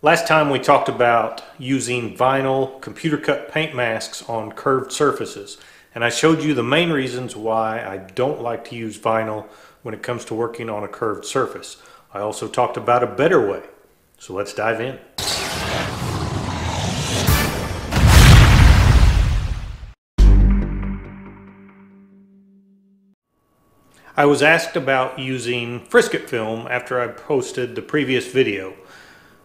Last time we talked about using vinyl computer cut paint masks on curved surfaces, and I showed you the main reasons why I don't like to use vinyl when it comes to working on a curved surface. I also talked about a better way, so let's dive in. I was asked about using Frisket film after I posted the previous video.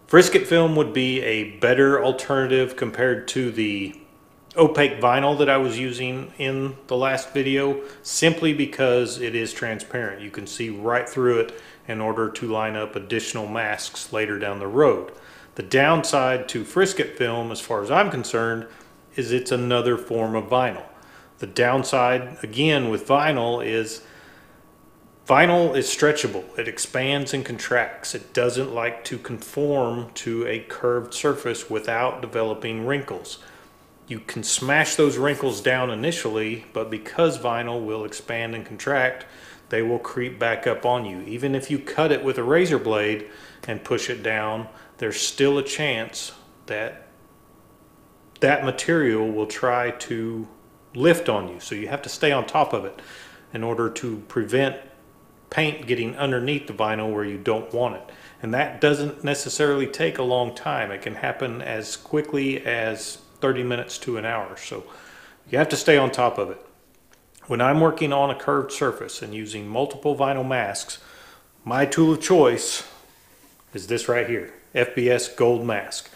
Frisket film would be a better alternative compared to the opaque vinyl that I was using in the last video, simply because it is transparent. You can see right through it in order to line up additional masks later down the road. The downside to Frisket film, as far as I'm concerned, is it's another form of vinyl. The downside, again, with vinyl is stretchable. It expands and contracts. It doesn't like to conform to a curved surface without developing wrinkles. You can smash those wrinkles down initially, but because vinyl will expand and contract, they will creep back up on you. Even if you cut it with a razor blade and push it down, there's still a chance that that material will try to lift on you. So you have to stay on top of it in order to prevent paint getting underneath the vinyl where you don't want it. And that doesn't necessarily take a long time. It can happen as quickly as 30 minutes to an hour. So you have to stay on top of it. When I'm working on a curved surface and using multiple vinyl masks, my tool of choice is this right here, FBS Gold Mask.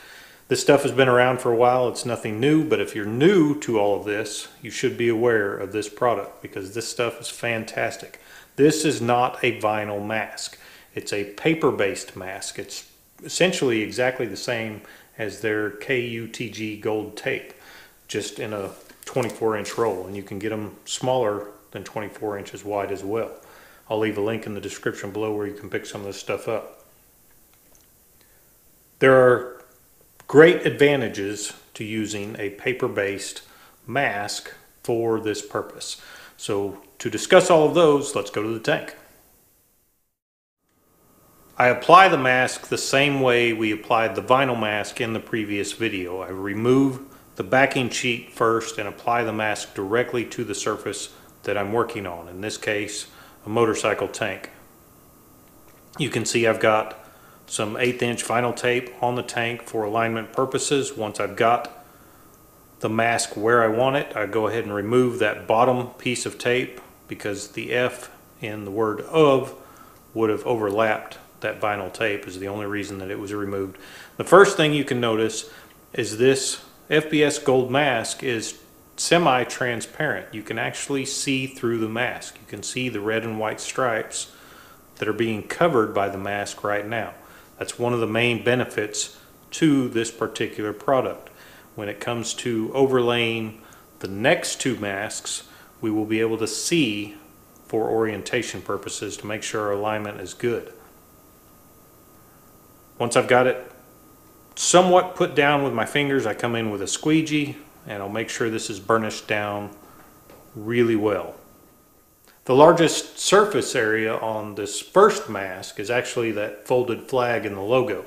This stuff has been around for a while. It's nothing new, but if you're new to all of this, you should be aware of this product because this stuff is fantastic. This is not a vinyl mask. It's a paper-based mask. It's essentially exactly the same as their KUTG gold tape, just in a 24-inch roll, and you can get them smaller than 24 inches wide as well. I'll leave a link in the description below where you can pick some of this stuff up. There are great advantages to using a paper-based mask for this purpose. So to discuss all of those, let's go to the tank. I apply the mask the same way we applied the vinyl mask in the previous video. I remove the backing sheet first and apply the mask directly to the surface that I'm working on, in this case a motorcycle tank. You can see I've got some 1/8 inch vinyl tape on the tank for alignment purposes. Once I've got the mask where I want it, I go ahead and remove that bottom piece of tape because the F in the word of would have overlapped that vinyl tape, is the only reason that it was removed. The first thing you can notice is this FBS Gold Mask is semi-transparent. You can actually see through the mask. You can see the red and white stripes that are being covered by the mask right now. That's one of the main benefits to this particular product. When it comes to overlaying the next two masks, we will be able to see for orientation purposes to make sure our alignment is good. Once I've got it somewhat put down with my fingers, I come in with a squeegee and I'll make sure this is burnished down really well. The largest surface area on this first mask is actually that folded flag in the logo.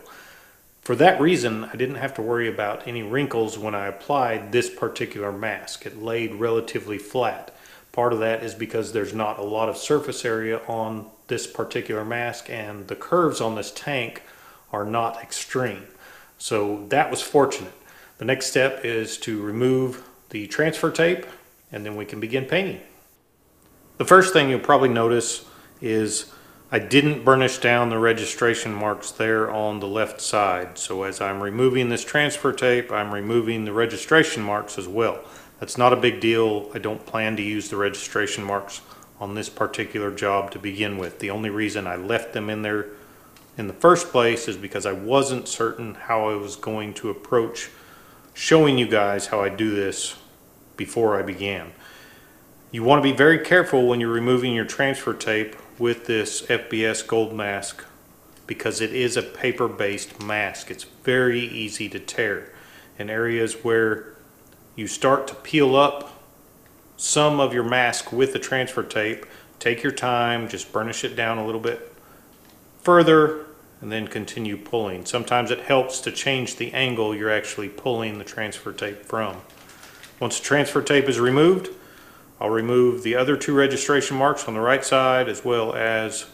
For that reason, I didn't have to worry about any wrinkles when I applied this particular mask. It laid relatively flat. Part of that is because there's not a lot of surface area on this particular mask, and the curves on this tank are not extreme. So that was fortunate. The next step is to remove the transfer tape, and then we can begin painting. The first thing you'll probably notice is I didn't burnish down the registration marks there on the left side. So as I'm removing this transfer tape, I'm removing the registration marks as well. That's not a big deal. I don't plan to use the registration marks on this particular job to begin with. The only reason I left them in there in the first place is because I wasn't certain how I was going to approach showing you guys how I do this before I began. You want to be very careful when you're removing your transfer tape with this FBS Gold Mask because it is a paper-based mask. It's very easy to tear. In areas where you start to peel up some of your mask with the transfer tape, take your time, just burnish it down a little bit further and then continue pulling. Sometimes it helps to change the angle you're actually pulling the transfer tape from. Once the transfer tape is removed, I'll remove the other 2 registration marks on the right side, as well as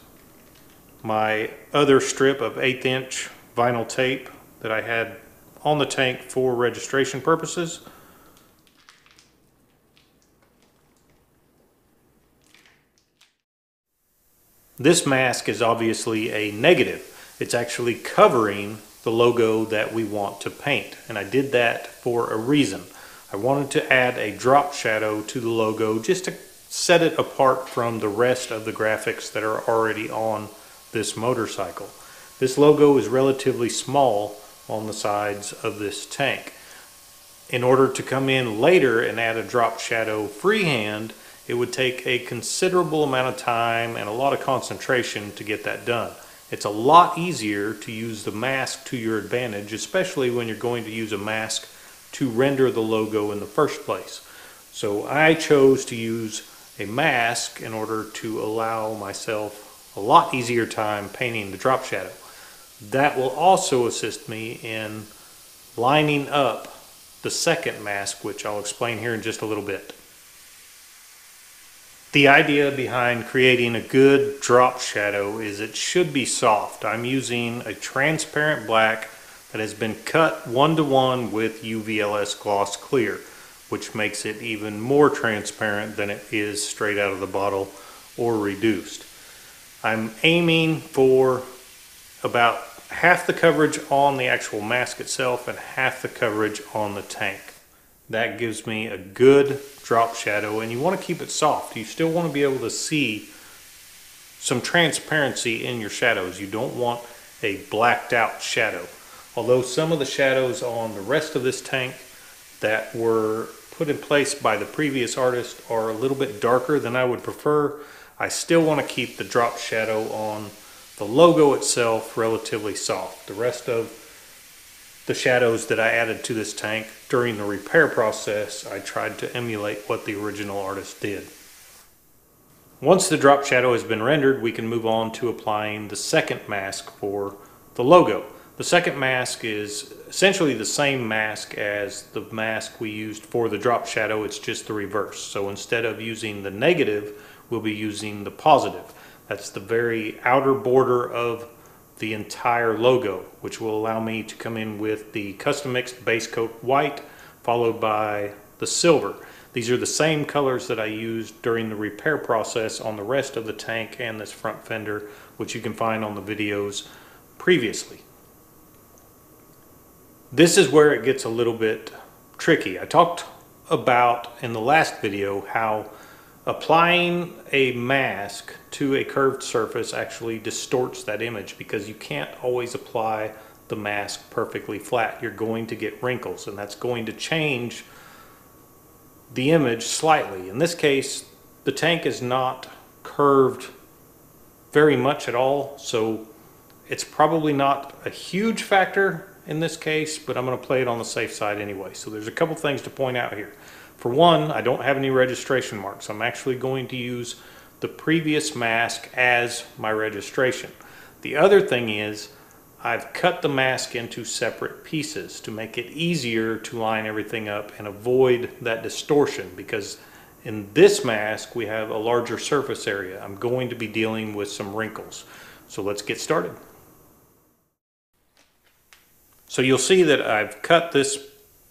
my other strip of 1/8 inch vinyl tape that I had on the tank for registration purposes. This mask is obviously a negative. It's actually covering the logo that we want to paint, and I did that for a reason. I wanted to add a drop shadow to the logo just to set it apart from the rest of the graphics that are already on this motorcycle. This logo is relatively small on the sides of this tank. In order to come in later and add a drop shadow freehand, it would take a considerable amount of time and a lot of concentration to get that done. It's a lot easier to use the mask to your advantage, especially when you're going to use a mask to render the logo in the first place. So I chose to use a mask in order to allow myself a lot easier time painting the drop shadow. That will also assist me in lining up the second mask, which I'll explain here in just a little bit. The idea behind creating a good drop shadow is it should be soft. I'm using a transparent black that has been cut 1-to-1 with UVLS gloss clear, which makes it even more transparent than it is straight out of the bottle or reduced. I'm aiming for about half the coverage on the actual mask itself and half the coverage on the tank. That gives me a good drop shadow, and you want to keep it soft. You still want to be able to see some transparency in your shadows. You don't want a blacked out shadow. Although some of the shadows on the rest of this tank that were put in place by the previous artist are a little bit darker than I would prefer, I still want to keep the drop shadow on the logo itself relatively soft. The rest of the shadows that I added to this tank during the repair process, I tried to emulate what the original artist did. Once the drop shadow has been rendered, we can move on to applying the second mask for the logo. The second mask is essentially the same mask as the mask we used for the drop shadow, it's just the reverse. So instead of using the negative, we'll be using the positive. That's the very outer border of the entire logo, which will allow me to come in with the custom mixed base coat white, followed by the silver. These are the same colors that I used during the repair process on the rest of the tank and this front fender, which you can find on the videos previously. This is where it gets a little bit tricky. I talked about in the last video how applying a mask to a curved surface actually distorts that image, because you can't always apply the mask perfectly flat. You're going to get wrinkles, and that's going to change the image slightly. In this case, the tank is not curved very much at all, so it's probably not a huge factor in this case, but I'm going to play it on the safe side anyway. So there's a couple things to point out here. For one, I don't have any registration marks. I'm actually going to use the previous mask as my registration. The other thing is I've cut the mask into separate pieces to make it easier to line everything up and avoid that distortion, because in this mask we have a larger surface area. I'm going to be dealing with some wrinkles. So let's get started. So you'll see that I've cut this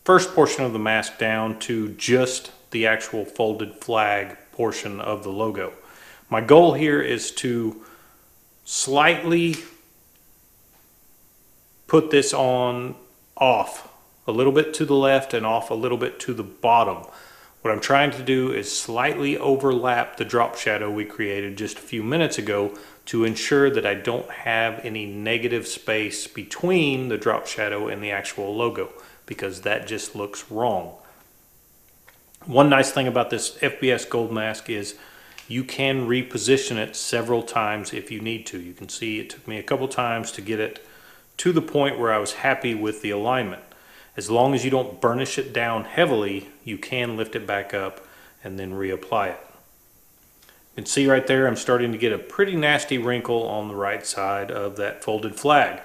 first portion of the mask down to just the actual folded flag portion of the logo. My goal here is to slightly put this on off a little bit to the left and off a little bit to the bottom. What I'm trying to do is slightly overlap the drop shadow we created just a few minutes ago to ensure that I don't have any negative space between the drop shadow and the actual logo, because that just looks wrong. One nice thing about this FBS Gold mask is you can reposition it several times if you need to. You can see it took me a couple times to get it to the point where I was happy with the alignment. As long as you don't burnish it down heavily, you can lift it back up and then reapply it. You can see right there I'm starting to get a pretty nasty wrinkle on the right side of that folded flag.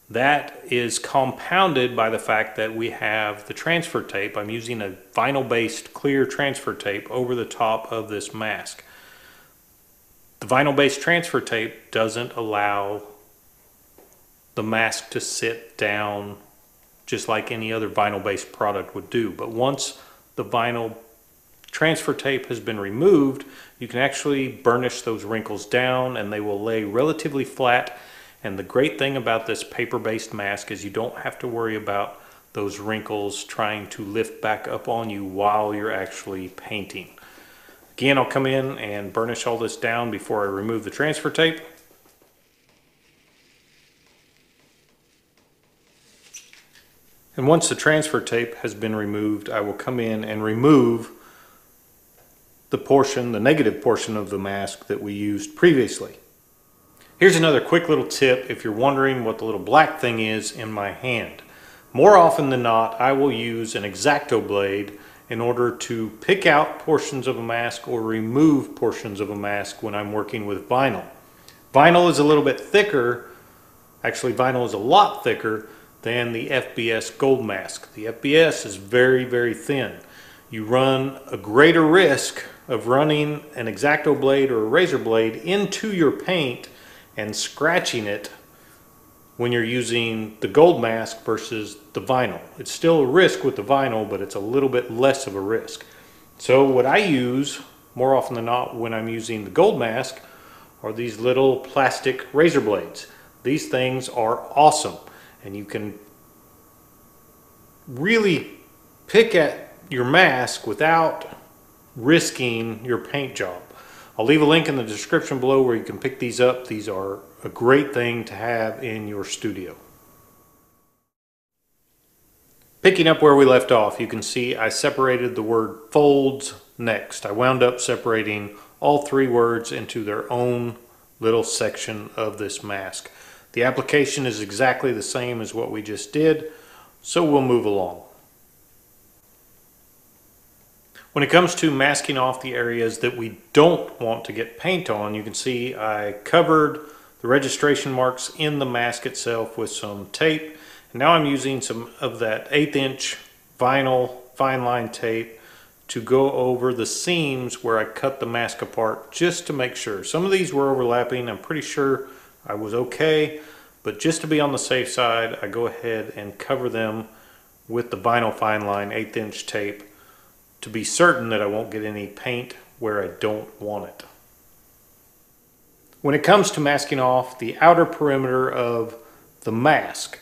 That is compounded by the fact that we have the transfer tape. I'm using a vinyl-based clear transfer tape over the top of this mask. The vinyl-based transfer tape doesn't allow the mask to sit down just like any other vinyl-based product would do. But once the vinyl transfer tape has been removed, you can actually burnish those wrinkles down and they will lay relatively flat. And the great thing about this paper-based mask is you don't have to worry about those wrinkles trying to lift back up on you while you're actually painting. Again, I'll come in and burnish all this down before I remove the transfer tape. And once the transfer tape has been removed, I will come in and remove the portion, the negative portion of the mask that we used previously. Here's another quick little tip if you're wondering what the little black thing is in my hand. More often than not, I will use an X-Acto blade in order to pick out portions of a mask or remove portions of a mask when I'm working with vinyl. Vinyl is a little bit thicker, actually vinyl is a lot thicker than the FBS gold mask. The FBS is very, very thin. You run a greater risk of running an X-Acto blade or a razor blade into your paint and scratching it when you're using the gold mask versus the vinyl. It's still a risk with the vinyl, but it's a little bit less of a risk. So what I use more often than not when I'm using the gold mask are these little plastic razor blades. These things are awesome, and you can really pick at your mask without risking your paint job. I'll leave a link in the description below where you can pick these up. These are a great thing to have in your studio. Picking up where we left off, you can see I separated the word folds next. I wound up separating all three words into their own little section of this mask. The application is exactly the same as what we just did, so we'll move along. When it comes to masking off the areas that we don't want to get paint on, you can see I covered the registration marks in the mask itself with some tape. And now I'm using some of that 1/8 inch vinyl fine line tape to go over the seams where I cut the mask apart just to make sure. Some of these were overlapping. I'm pretty sure I was okay, but just to be on the safe side, I go ahead and cover them with the vinyl fine line 1/8 inch tape to be certain that I won't get any paint where I don't want it. When it comes to masking off the outer perimeter of the mask,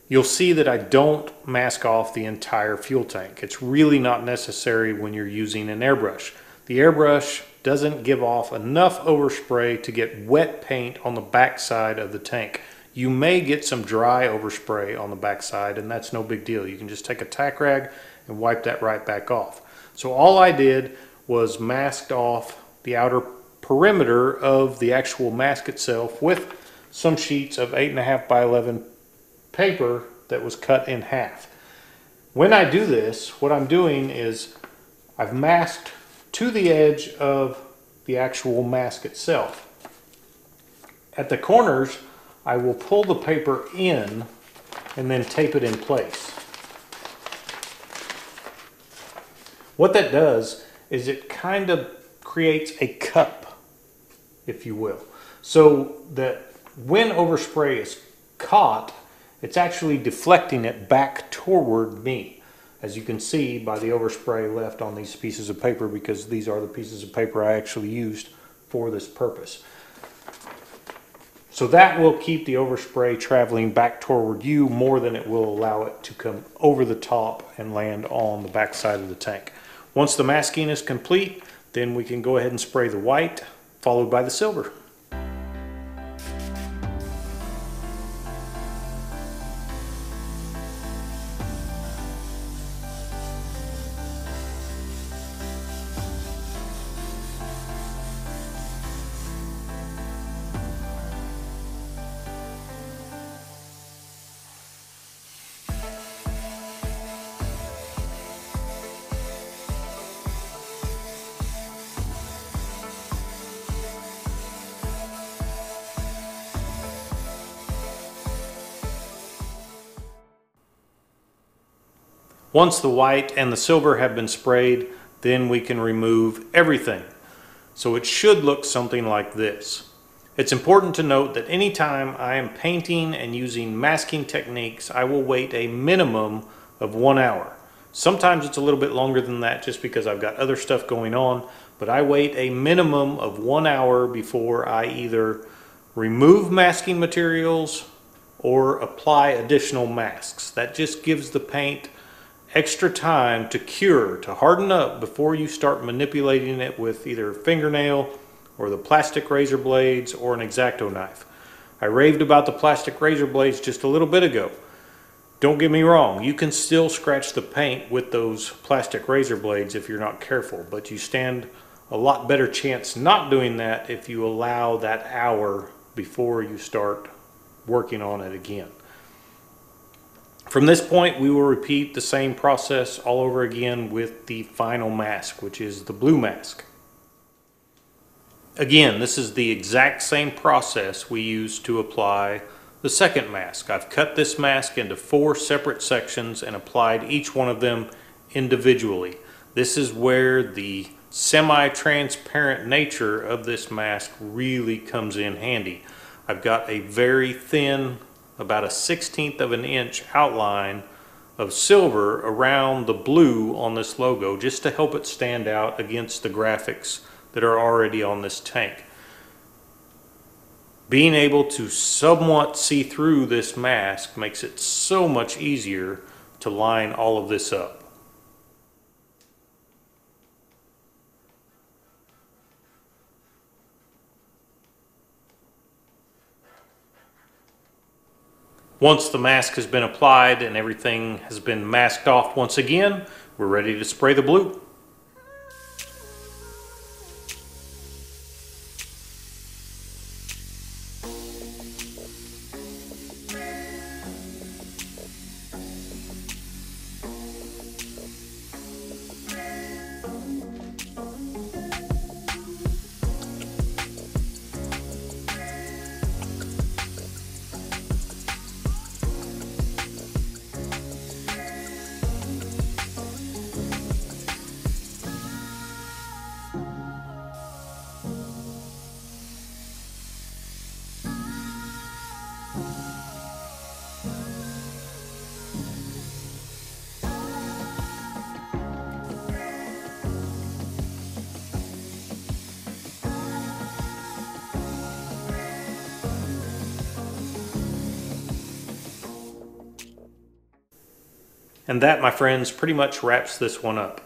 you'll see that I don't mask off the entire fuel tank. It's really not necessary when you're using an airbrush. The airbrush doesn't give off enough overspray to get wet paint on the back side of the tank. You may get some dry overspray on the back side, and that's no big deal. You can just take a tack rag and wipe that right back off. So all I did was masked off the outer perimeter of the actual mask itself with some sheets of 8.5 by 11 paper that was cut in half. When I do this, what I'm doing is I've masked to the edge of the actual mask itself. At the corners, I will pull the paper in and then tape it in place. What that does is it kind of creates a cup, if you will, so that when overspray is caught, it's actually deflecting it back toward me, as you can see by the overspray left on these pieces of paper, because these are the pieces of paper I actually used for this purpose. So that will keep the overspray traveling back toward you more than it will allow it to come over the top and land on the back side of the tank. Once the masking is complete, then we can go ahead and spray the white, followed by the silver. Once the white and the silver have been sprayed, then we can remove everything. So it should look something like this. It's important to note that anytime I am painting and using masking techniques, I will wait a minimum of 1 hour. Sometimes it's a little bit longer than that just because I've got other stuff going on, but I wait a minimum of 1 hour before I either remove masking materials or apply additional masks. That just gives the paint extra time to cure, to harden up before you start manipulating it with either a fingernail or the plastic razor blades or an X-Acto knife. I raved about the plastic razor blades just a little bit ago. Don't get me wrong, you can still scratch the paint with those plastic razor blades if you're not careful, but you stand a lot better chance not doing that if you allow that hour before you start working on it again. From this point, we will repeat the same process all over again with the final mask, which is the blue mask. Again, this is the exact same process we used to apply the second mask. I've cut this mask into 4 separate sections and applied each one of them individually. This is where the semi-transparent nature of this mask really comes in handy. I've got a very thin, about a 1/16 of an inch outline of silver around the blue on this logo just to help it stand out against the graphics that are already on this tank. Being able to somewhat see through this mask makes it so much easier to line all of this up. Once the mask has been applied and everything has been masked off once again, we're ready to spray the blue. And that, my friends, pretty much wraps this one up.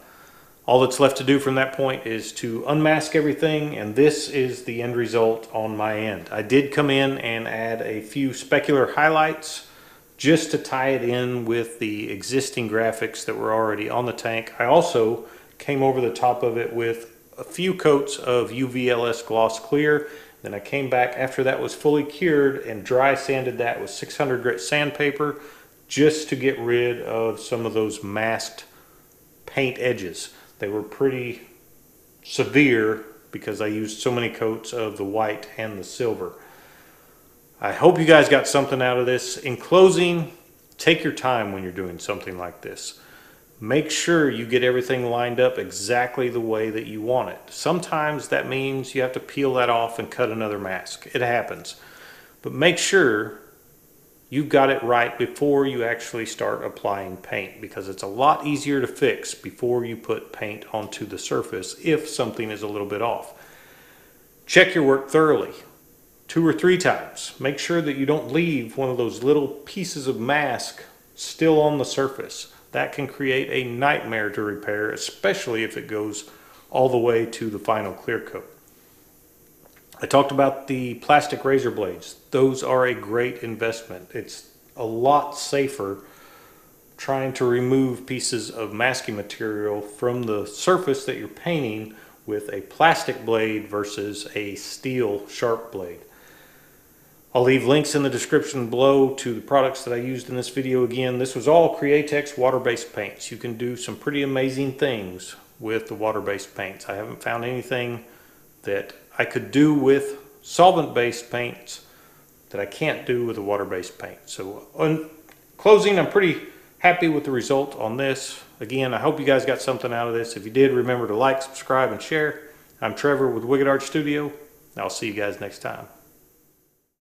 All that's left to do from that point is to unmask everything, and this is the end result on my end. I did come in and add a few specular highlights just to tie it in with the existing graphics that were already on the tank. I also came over the top of it with a few coats of UV-LS Gloss Clear. Then I came back after that was fully cured and dry sanded that with 600 grit sandpaper just to get rid of some of those masked paint edges. They were pretty severe because I used so many coats of the white and the silver. I hope you guys got something out of this. In closing, take your time when you're doing something like this. Make sure you get everything lined up exactly the way that you want it. Sometimes that means you have to peel that off and cut another mask. It happens. But make sure you've got it right before you actually start applying paint, because it's a lot easier to fix before you put paint onto the surface if something is a little bit off. Check your work thoroughly 2 or 3 times. Make sure that you don't leave one of those little pieces of mask still on the surface. That can create a nightmare to repair, especially if it goes all the way to the final clear coat. I talked about the plastic razor blades. Those are a great investment. It's a lot safer trying to remove pieces of masking material from the surface that you're painting with a plastic blade versus a steel sharp blade. I'll leave links in the description below to the products that I used in this video. Again, this was all Createx water-based paints. You can do some pretty amazing things with the water-based paints. I haven't found anything that I could do with solvent-based paints that I can't do with a water-based paint. So in closing, I'm pretty happy with the result on this. Again, I hope you guys got something out of this. If you did, remember to like, subscribe, and share. I'm Trevor with Wicked Art Studio. I'll see you guys next time.